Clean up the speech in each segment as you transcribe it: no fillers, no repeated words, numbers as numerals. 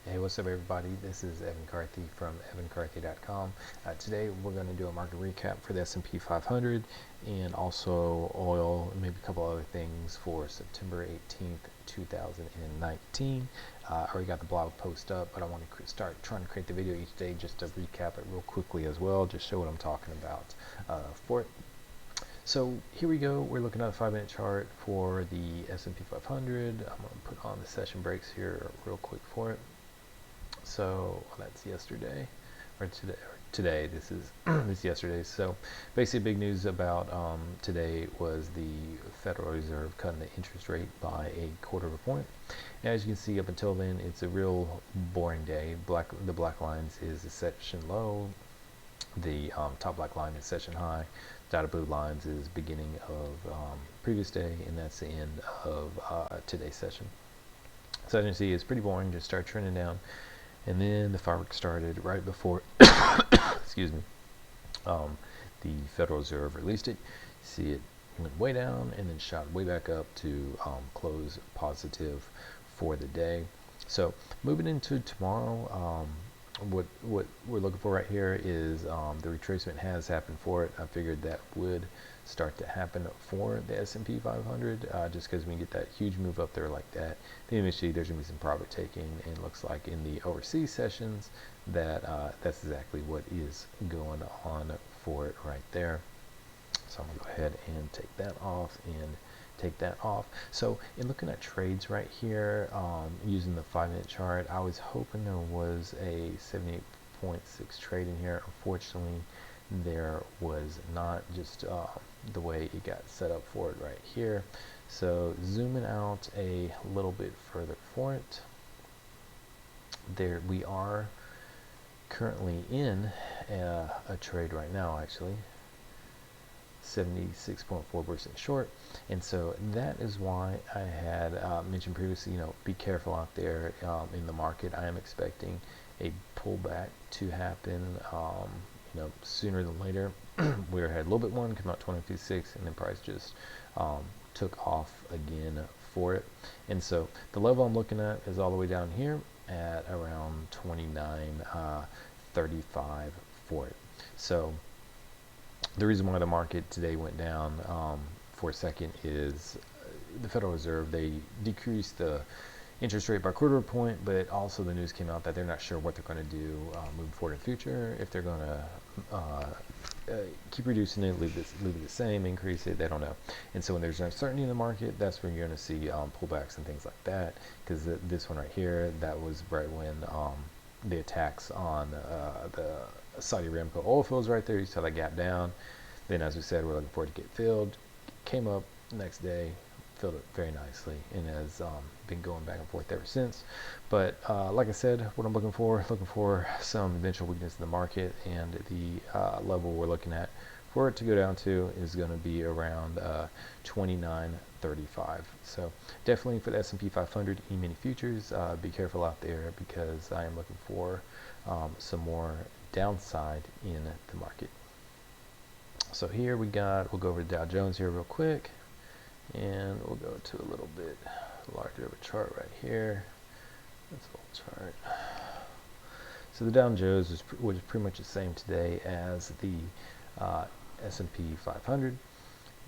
Hey, what's up, everybody? This is Evan Carthy from evancarthy.com. Today, we're going to do a market recap for the S&P 500 and also oil, and maybe a couple other things for September 18th, 2019. I already got the blog post up, but I want to start trying to create the video each day just to recap it real quickly as well, just show what I'm talking about for it. So here we go. We're looking at a 5-minute chart for the S&P 500. I'm going to put on the session breaks here real quick for it. So that's yesterday, or today. Today, this is this is yesterday. So basically, big news about today was the Federal Reserve cutting the interest rate by a quarter of a point. And as you can see, up until then, it's a real boring day. The black lines is the session low. The top black line is session high. Dotted blue lines is beginning of previous day, and that's the end of today's session. So as you can see, it's pretty boring. Just start trending down. And then the fireworks started right before, excuse me, the Federal Reserve released it. See it went way down and then shot way back up to close positive for the day. So moving into tomorrow, what we're looking for right here is the retracement has happened for it. I figured that would start to happen for the S&P 500 just because we get that huge move up there like that. Then eventually there's going to be some profit taking, and it looks like in the overseas sessions that that's exactly what is going on for it right there. So I'm going to go ahead and take that off and take that off. So in looking at trades right here, using the 5-minute chart, I was hoping there was a 78.6 trade in here. Unfortunately, there was not, just the way it got set up for it right here. So zooming out a little bit further for it, there we are currently in a trade right now, actually 76.4% short. And so that is why I had mentioned previously, be careful out there in the market. I am expecting a pullback to happen sooner than later. We had a little bit one come out 22.6, and then price just took off again for it. And so the level I'm looking at is all the way down here at around 29.35 for it. So the reason why the market today went down for a second is the Federal Reserve, they decreased the interest rate by a quarter of a point, but also the news came out that they're not sure what they're going to do moving forward in the future. If they're going to keep reducing it, leave it the same, increase it, they don't know. And so when there's uncertainty in the market, that's when you're going to see pullbacks and things like that. Because this one right here, that was right when the attacks on the Saudi Aramco oil fields right there. You saw that gap down. Then, as we said, we're looking for it to get filled. Came up next day, filled it very nicely, and has been going back and forth ever since. But like I said, what I'm looking for some eventual weakness in the market, and the level we're looking at for it to go down to is going to be around 29.35. So definitely for the S&P 500 E-mini futures, be careful out there, because I am looking for some more downside in the market. So here we'll go over the Dow Jones here real quick, and we'll go to a little bit larger of a chart right here. This little chart. So the Dow Jones was pretty much the same today as the S&P 500. You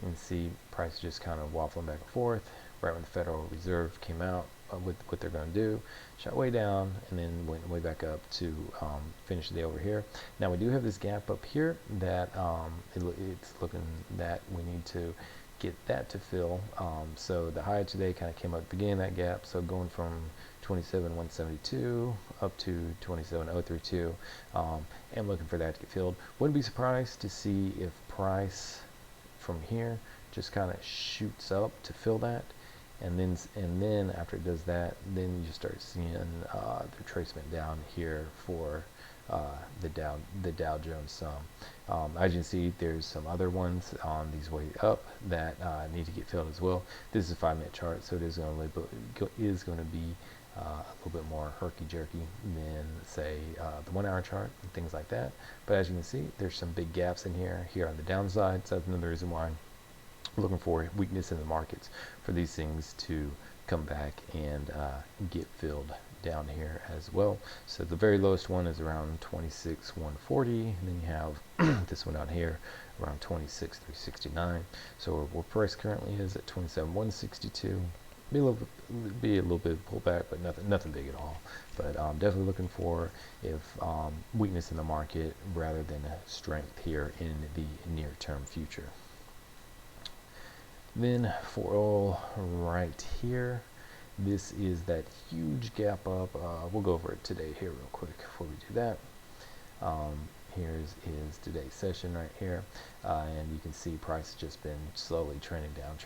can see price just kind of waffling back and forth right when the Federal Reserve came out with what they're going to do. Shot way down and then went way back up to finish the day over here. Now we do have this gap up here that it's looking that we need to get that to fill. So the high today kind of came up at the beginning of that gap. So going from 27,172 up to 27,032. I'm looking for that to get filled. Wouldn't be surprised to see if price from here just kind of shoots up to fill that, and then after it does that, then you start seeing the retracement down here for the Dow Jones sum. As you can see, there's some other ones on these way up that need to get filled as well. This is a 5-minute chart, so it is going to be a little bit more herky-jerky than, say, the 1-hour chart and things like that. But as you can see, there's some big gaps in here on the downside. So that's another reason why I'm looking for weakness in the markets, for these things to come back and get filled down here as well. So the very lowest one is around 26,140, and then you have this one out here around 26,369. So where price currently is at 27,162. Be a little bit of pullback, but nothing big at all. But definitely looking for if weakness in the market rather than strength here in the near-term future. Then for oil right here, this is that huge gap up. We'll go over it today here real quick before we do that. Here's today's session right here, and you can see price has just been slowly trending down,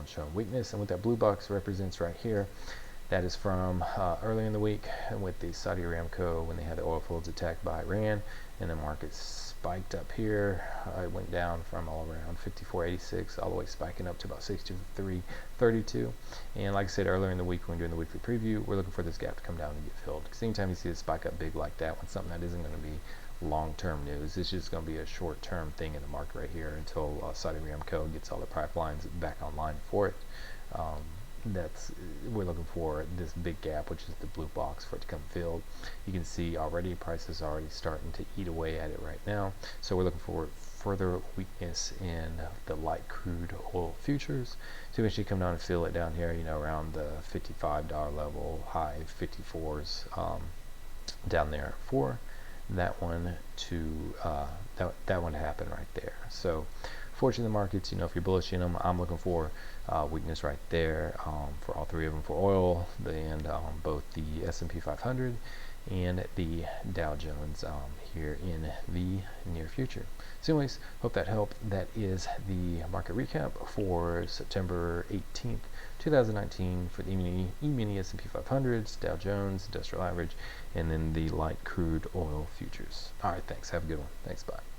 showing weakness. And what that blue box represents right here, that is from earlier in the week with the Saudi Aramco when they had the oil fields attacked by Iran, and the market spiked up here. It went down from all around 54.86 all the way spiking up to about 63.32. And like I said earlier in the week when we're doing the weekly preview, we're looking for this gap to come down and get filled. Because anytime you see a spike up big like that, when something that isn't going to be long-term news, it's just going to be a short-term thing in the market right here until Saudi Aramco gets all the pipelines back online for it. We're looking for this big gap, which is the blue box, for it to come filled. You can see already prices already starting to eat away at it right now. So we're looking for further weakness in the light crude oil futures to eventually come down and fill it down here, around the $55 level, high 54s down there for that one to that one to happen right there. So fortunately, the markets, if you're bullish in them, I'm looking for weakness right there for all three of them, for oil and both the S&P 500 and the Dow Jones here in the near future. So anyways, hope that helped. That is the market recap for September 18th, 2019 for the E-mini S&P 500s, Dow Jones, Industrial Average, and then the light crude oil futures. All right, thanks. Have a good one. Thanks, bye.